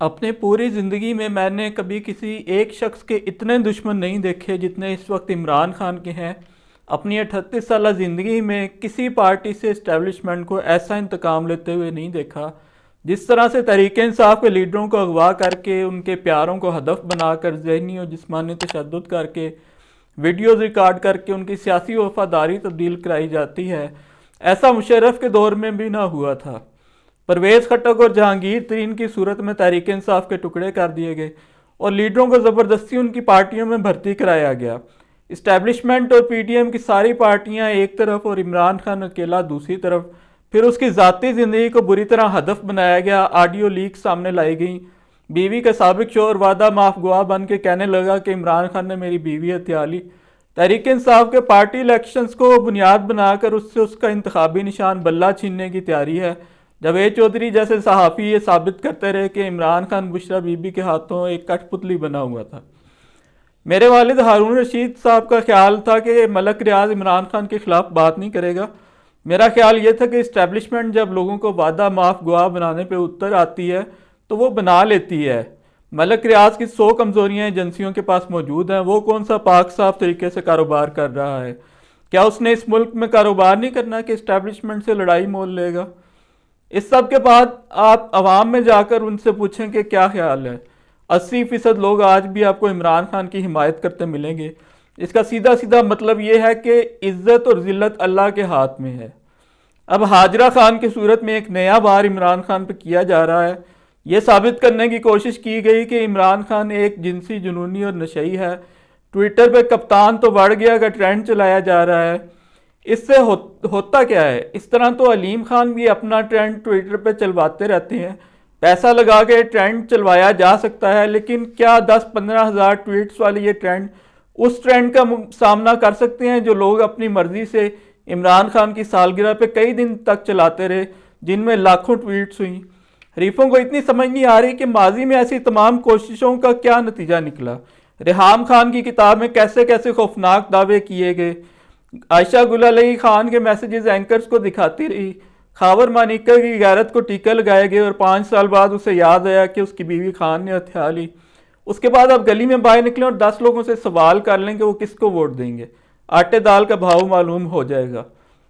अपने पूरी ज़िंदगी में نے कभी किसी एक शख्स के इतने दुश्मन नहीं देखे जितने इस वक्त इमरान खान के हैं। अपनी 38 साल ज़िंदगी में किसी पार्टी से इस्टेब्लिशमेंट को ऐसा इंतकाम लेते हुए नहीं देखा। जिस तरह से तहरीक इंसाफ के लीडरों को अगवा करके उनके प्यारों को हदफ बनाकर ज़हनी और जिस्मानी तशद्दुद करके वीडियोज़ रिकॉर्ड करके उनकी सियासी वफादारी तब्दील कराई जाती है, ऐसा मुशर्रफ के दौर में भी ना हुआ था। परवेज़ खट्टक और जहांगीर तरीन की सूरत में तहरीक इंसाफ के टुकड़े कर दिए गए और लीडरों को ज़बरदस्ती उनकी पार्टियों में भर्ती कराया गया। इस्टेब्लिशमेंट और पीटीएम की सारी पार्टियां एक तरफ और इमरान खान अकेला दूसरी तरफ। फिर उसकी ज़ाती ज़िंदगी को बुरी तरह हदफ बनाया गया। ऑडियो लीक सामने लाई गई। बीवी का साबिक शोहर वादा माफ गवाह बन के कहने लगा कि इमरान खान ने मेरी बीवी हत्या ली। तहरीक इंसाफ के पार्टी इलेक्शंस को बुनियाद बनाकर उससे उसका इंतखाबी निशान बल्ला छीनने की तैयारी है। जावेद चौधरी जैसे सहाफ़ी ये साबित करते रहे कि इमरान खान बुशरा बीबी के हाथों एक कठपुतली बना हुआ था। मेरे वालिद हारून रशीद साहब का ख्याल था कि मलक रियाज इमरान खान के खिलाफ बात नहीं करेगा। मेरा ख्याल ये था कि इस्टेब्लिशमेंट जब लोगों को वादा माफ गवाह बनाने पे उतर आती है तो वो बना लेती है। मलक रियाज की 100 कमज़ोरियाँ एजेंसियों के पास मौजूद हैं। वो कौन सा पाक साफ तरीके से कारोबार कर रहा है? क्या उसने इस मुल्क में कारोबार नहीं करना कि इस्टेब्लिशमेंट से लड़ाई मोल लेगा? इस सब के बाद आप अवाम में जाकर उनसे पूछें कि क्या ख्याल है। 80% लोग आज भी आपको इमरान खान की हिमायत करते मिलेंगे। इसका सीधा सीधा मतलब ये है कि इज़्ज़त और ज़िल्लत अल्लाह के हाथ में है। अब हाजरा खान की सूरत में एक नया वार इमरान खान पर किया जा रहा है। ये साबित करने की कोशिश की गई कि इमरान खान एक जिनसी जुनूनी और नशई है। ट्विटर पे कप्तान तो बढ़ गया का ट्रेंड चलाया जा रहा है। इससे होता क्या है? इस तरह तो अलीम खान भी अपना ट्रेंड ट्विटर पे चलवाते रहते हैं। पैसा लगा के ट्रेंड चलवाया जा सकता है, लेकिन क्या 10-15 हज़ार ट्वीट्स वाले ये ट्रेंड उस ट्रेंड का सामना कर सकते हैं जो लोग अपनी मर्जी से इमरान खान की सालगिरह पे कई दिन तक चलाते रहे, जिनमें लाखों ट्वीट्स हुई। हरीफों को इतनी समझ नहीं आ रही कि माजी में ऐसी तमाम कोशिशों का क्या नतीजा निकला। रेहाम खान की किताब में कैसे कैसे खौफनाक दावे किए गए। आयशा गुल अली खान के मैसेजेस एंकर्स को दिखाती रही। खावर मानिका की गैरत को टीका लगाए गए और 5 साल बाद उसे याद आया कि उसकी बीवी खान ने हत्या ली। उसके बाद आप गली में बाहर निकलें और 10 लोगों से सवाल कर लें कि वो किसको वोट देंगे, आटे दाल का भाव मालूम हो जाएगा।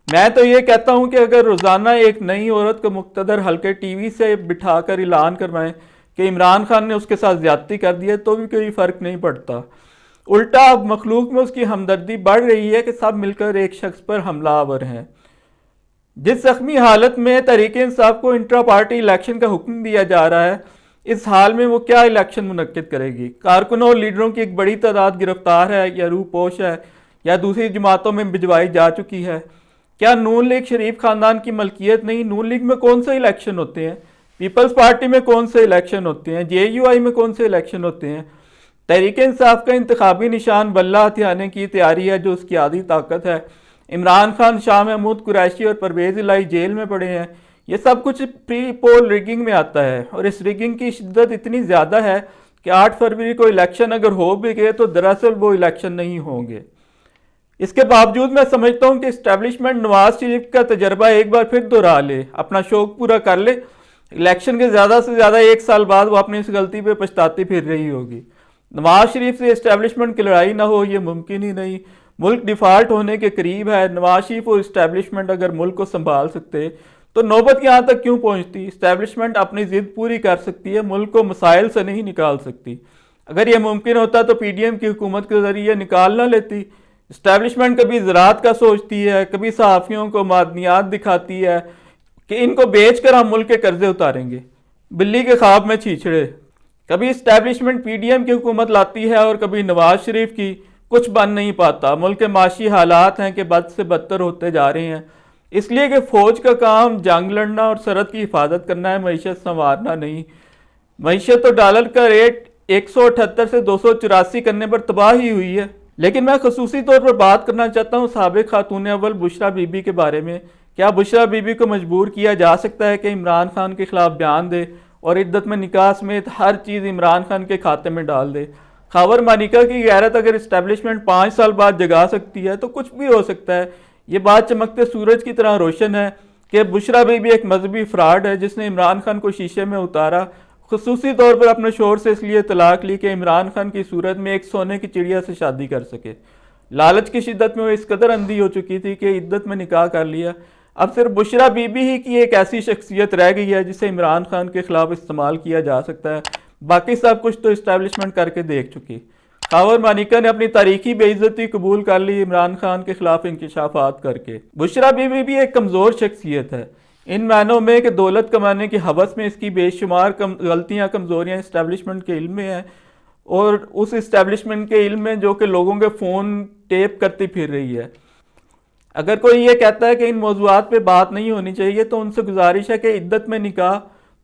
मैं तो ये कहता हूँ कि अगर रोज़ाना एक नई औरत को मुक्तदर हल्के टीवी से बिठाकर ऐलान करवाएं कि इमरान खान ने उसके साथ ज्यादती कर दी है तो भी कोई फ़र्क नहीं पड़ता। उल्टा अब मखलूक में उसकी हमदर्दी बढ़ रही है कि सब मिलकर एक शख्स पर हमलावर हैं। जिस जख्मी हालत में तहरीक इंसाफ को इंट्रा पार्टी इलेक्शन का हुक्म दिया जा रहा है, इस हाल में वो क्या इलेक्शन मुनक्किद करेगी? कारकुनों और लीडरों की एक बड़ी तादाद गिरफ्तार है या रूपोश है या दूसरी जमातों में भिजवाई जा चुकी है। क्या नून लीग शरीफ खानदान की मलकियत नहीं? नून लीग में कौन से इलेक्शन होते हैं? पीपल्स पार्टी में कौन से इलेक्शन होते हैं? JUI में कौन से इलेक्शन होते हैं? तहरीक इंसाफ का इंतखाबी निशान बल्ला हथियाने की तैयारी है जो उसकी आधी ताकत है। इमरान खान, शाह महमूद कुरैशी और परवेज़ इलाही जेल में पड़े हैं। ये सब कुछ प्री पोल रिगिंग में आता है और इस रिगिंग की शिद्दत इतनी ज़्यादा है कि 8 फरवरी को इलेक्शन अगर हो भी गए तो दरअसल वो इलेक्शन नहीं होंगे। इसके बावजूद मैं समझता हूँ कि इस्टेब्लिशमेंट नवाज शरीफ का तजर्बा एक बार फिर दोहरा ले, अपना शौक पूरा कर ले। इलेक्शन के ज़्यादा से ज़्यादा 1 साल बाद वो अपनी इस गलती पर पछताती फिर रही होगी। नवाज शरीफ से इस्टेब्लिशमेंट की लड़ाई ना हो ये मुमकिन ही नहीं। मुल्क डिफ़ाल्ट होने के करीब है। नवाज शरीफ और इस्टेब्लिशमेंट अगर मुल्क को संभाल सकते तो नौबत यहाँ तक क्यों पहुँचती? इस्टेब्लिशमेंट अपनी ज़िद पूरी कर सकती है, मुल्क को मसाइल से नहीं निकाल सकती। अगर ये मुमकिन होता तो PDM की हुकूमत के ज़रिए निकाल ना लेती। इस्टेब्लिशमेंट कभी ज़राअत का सोचती है, कभी सहाफ़ियों को मादनियात दिखाती है कि इनको बेच कर हम मुल्क के कर्जे उतारेंगे। बिल्ली के ख्वाब में छीछड़े। कभी इस्टेब्लिशमेंट PDM की हुकूमत लाती है और कभी नवाज शरीफ की। कुछ बन नहीं पाता। मुल्क के माशी हालात हैं कि बद से बदतर होते जा रहे हैं, इसलिए कि फ़ौज का काम जंग लड़ना और सरहद की हिफाजत करना है, मईशत संवारना नहीं। मईशत तो डॉलर का रेट 178 से 284 करने पर तबाह ही हुई है। लेकिन मैं खसूसी तौर पर बात करना चाहता हूँ साबिक खातून अव्वल बुशरा बीबी के बारे में। क्या बुशरा बीबी को मजबूर किया जा सकता है कि इमरान खान के खिलाफ बयान दे और इद्दत में निकाह समेत हर चीज़ इमरान खान के खाते में डाल दे? खावर मानिका की गैरत अगर इस्टेब्लिशमेंट 5 साल बाद जगा सकती है तो कुछ भी हो सकता है। ये बात चमकते सूरज की तरह रोशन है कि बुशरा बीबी एक मजहबी फ्रॉड है जिसने इमरान खान को शीशे में उतारा, خصوصی طور پر اپنے شوہر سے اس لیے طلاق لی کہ عمران خان کی صورت میں ایک سونے کی چڑیا سے شادی کر سکے۔ لالچ کی شدت میں وہ اس قدر اندھی ہو چکی تھی کہ عدت میں نکاح کر لیا۔ اب صرف بشریٰ بی بی ہی کی ایک ایسی شخصیت رہ گئی ہے جسے عمران خان کے خلاف استعمال کیا جا سکتا ہے، باقی سب کچھ تو اسٹیبلشمنٹ کر کے دیکھ چکی۔ خاور مانیکا نے اپنی تاریخی بے عزتی قبول کر لی عمران خان کے خلاف انکشافات کر کے۔ بشریٰ بی بی بھی ایک کمزور شخصیت ہے، ان معنوں میں کہ دولت کمانے کی ہوس میں اس کی بے شمار غلطیاں کمزوریاں اسٹیبلشمنٹ کے علم میں ہیں، اور اس اسٹیبلشمنٹ کے علم میں جو کہ لوگوں کے فون ٹیپ کرتی پھر رہی ہے۔ اگر کوئی یہ کہتا ہے کہ ان موضوعات پہ بات نہیں ہونی چاہیے تو ان سے گزارش ہے کہ عدت میں نکاح،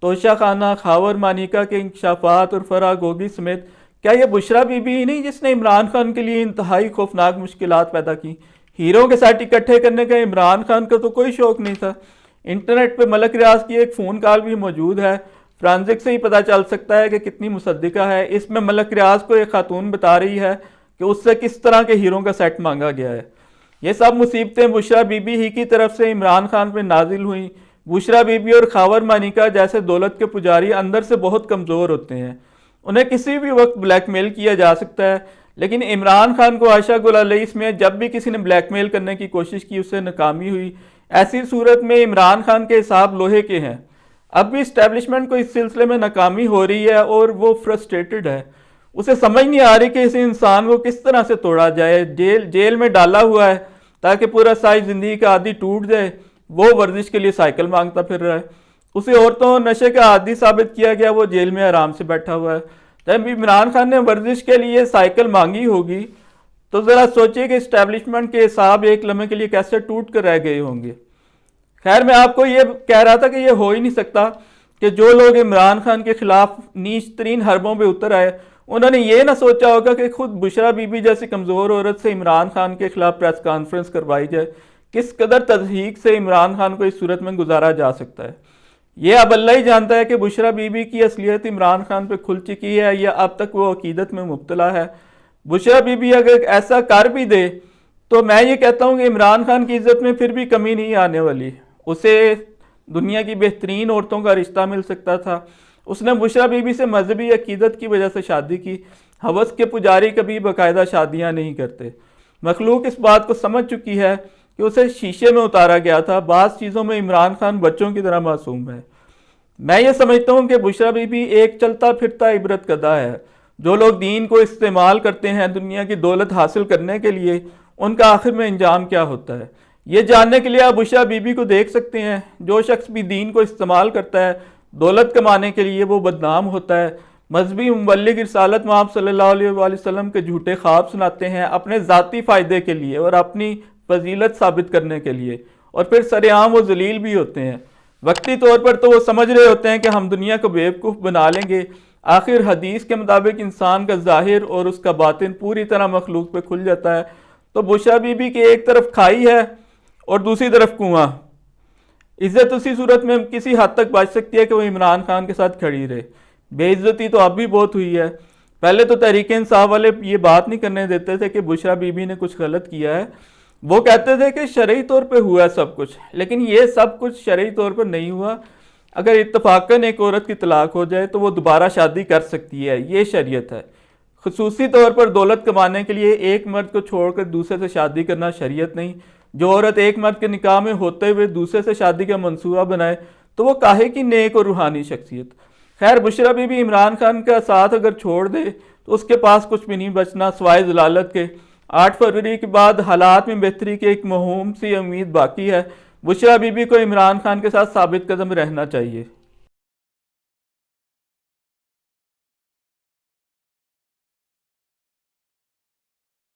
توشہ خانہ، خاور مانیکا کے انکشافات اور فرح گوگی سمیت کیا یہ بشریٰ بی بی ہی نہیں جس نے عمران خان کے لیے انتہائی خوفناک مشکلات پیدا کی؟ ہیروں کے ساتھ اکٹھے کرنے کا عمران خان کا تو کوئی شوق نہیں تھا۔ انٹرنیٹ پہ ملک ریاض کی ایک فون کال بھی موجود ہے، فرانزک سے ہی پتہ چل سکتا ہے کہ کتنی مصدقہ ہے۔ اس میں ملک ریاض کو ایک خاتون بتا رہی ہے کہ اس سے کس طرح کے ہیروں کا سیٹ مانگا گیا ہے۔ یہ سب مصیبتیں بشریٰ بی بی ہی کی طرف سے عمران خان پہ نازل ہوئیں۔ بشریٰ بی بی اور خاور مانیکا جیسے دولت کے پجاری اندر سے بہت کمزور ہوتے ہیں، انہیں کسی بھی وقت بلیک میل کیا جا سکتا ہے، لیکن عمران خان کو عائشہ گل علیہ میں جب بھی کسی نے بلیک میل کرنے کی کوشش کی اسے ناکامی ہوئی۔ ایسی صورت میں عمران خان کے حساب لوہے کے ہیں۔ اب بھی اسٹیبلشمنٹ کو اس سلسلے میں ناکامی ہو رہی ہے اور وہ فرسٹریٹڈ ہے، اسے سمجھ نہیں آ رہی کہ اس انسان کو کس طرح سے توڑا جائے۔ جیل میں ڈالا ہوا ہے تاکہ پورا ساری زندگی کا عادی ٹوٹ جائے، وہ ورزش کے لیے سائیکل مانگتا پھر رہا ہے۔ اسے عورتوں اور نشے کا عادی ثابت کیا گیا، وہ جیل میں آرام سے بیٹھا ہوا ہے۔ جب عمران خان نے ورزش کے لیے سائیکل مانگی ہوگی تو ذرا سوچئے کہ اسٹیبلشمنٹ کے حساب ایک لمحے کے لیے کیسے ٹوٹ کر رہ گئے ہوں گے۔ خیر، میں آپ کو یہ کہہ رہا تھا کہ یہ ہو ہی نہیں سکتا کہ جو لوگ عمران خان کے خلاف نیچ ترین حربوں پہ اتر آئے انہوں نے یہ نہ سوچا ہوگا کہ خود بشریٰ بی بی جیسی کمزور عورت سے عمران خان کے خلاف پریس کانفرنس کروائی جائے۔ کس قدر تضحیق سے عمران خان کو اس صورت میں گزارا جا سکتا ہے۔ یہ اب اللہ ہی جانتا ہے کہ بشریٰ بی بی کی اصلیت عمران خان پہ کھل چکی ہے یا اب تک وہ عقیدت میں مبتلا ہے۔ بشریٰ بی بی اگر ایسا کر بھی دے تو میں یہ کہتا ہوں کہ عمران خان کی عزت میں پھر بھی کمی نہیں آنے والی۔ اسے دنیا کی بہترین عورتوں کا رشتہ مل سکتا تھا۔ اس نے بشریٰ بی بی سے مذہبی عقیدت کی وجہ سے شادی کی۔ ہوس کے پجاری کبھی باقاعدہ شادیاں نہیں کرتے۔ مخلوق اس بات کو سمجھ چکی ہے کہ اسے شیشے میں اتارا گیا تھا۔ بعض چیزوں میں عمران خان بچوں کی طرح معصوم ہے۔ میں یہ سمجھتا ہوں کہ بشریٰ بی بی ایک چلتا پھرتا عبرت کدہ ہے۔ جو لوگ دین کو استعمال کرتے ہیں دنیا کی دولت حاصل کرنے کے لیے، ان کا آخر میں انجام کیا ہوتا ہے، یہ جاننے کے لیے آپ بشریٰ بی بی کو دیکھ سکتے ہیں۔ جو شخص بھی دین کو استعمال کرتا ہے دولت کمانے کے لیے وہ بدنام ہوتا ہے۔ مذہبی مبلغ رسالت محمد صلی اللہ علیہ وآلہ وسلم کے جھوٹے خواب سناتے ہیں اپنے ذاتی فائدے کے لیے اور اپنی فضیلت ثابت کرنے کے لیے، اور پھر سرعام وہ ذلیل بھی ہوتے ہیں۔ وقتی طور پر تو وہ سمجھ رہے ہوتے ہیں کہ ہم دنیا کو بیوقوف بنا لیں گے، آخر حدیث کے مطابق انسان کا ظاہر اور اس کا باطن پوری طرح مخلوق پہ کھل جاتا ہے۔ تو بشریٰ بی بی کی ایک طرف کھائی ہے اور دوسری طرف کنواں۔ عزت اسی صورت میں کسی حد تک بچ سکتی ہے کہ وہ عمران خان کے ساتھ کھڑی رہے۔ بے عزتی تو اب بھی بہت ہوئی ہے۔ پہلے تو تحریک انصاف والے یہ بات نہیں کرنے دیتے تھے کہ بشریٰ بی بی نے کچھ غلط کیا ہے، وہ کہتے تھے کہ شرعی طور پہ ہوا ہے سب کچھ، لیکن یہ سب کچھ شرعی طور پر نہیں ہوا۔ اگر اتفاقاً ایک عورت کی طلاق ہو جائے تو وہ دوبارہ شادی کر سکتی ہے، یہ شریعت ہے۔ خصوصی طور پر دولت کمانے کے لیے ایک مرد کو چھوڑ کر دوسرے سے شادی کرنا شریعت نہیں۔ جو عورت ایک مرد کے نکاح میں ہوتے ہوئے دوسرے سے شادی کا منصوبہ بنائے تو وہ کاہے کی نیک اور روحانی شخصیت۔ خیر، بشریٰ بی بی عمران خان کا ساتھ اگر چھوڑ دے تو اس کے پاس کچھ بھی نہیں بچنا سوائے ضلالت کے۔ 8 فروری کے بعد حالات میں بہتری کی ایک مہوم سی امید باقی ہے۔ بشریٰ بی بی کو عمران خان کے ساتھ ثابت قدم رہنا چاہیے۔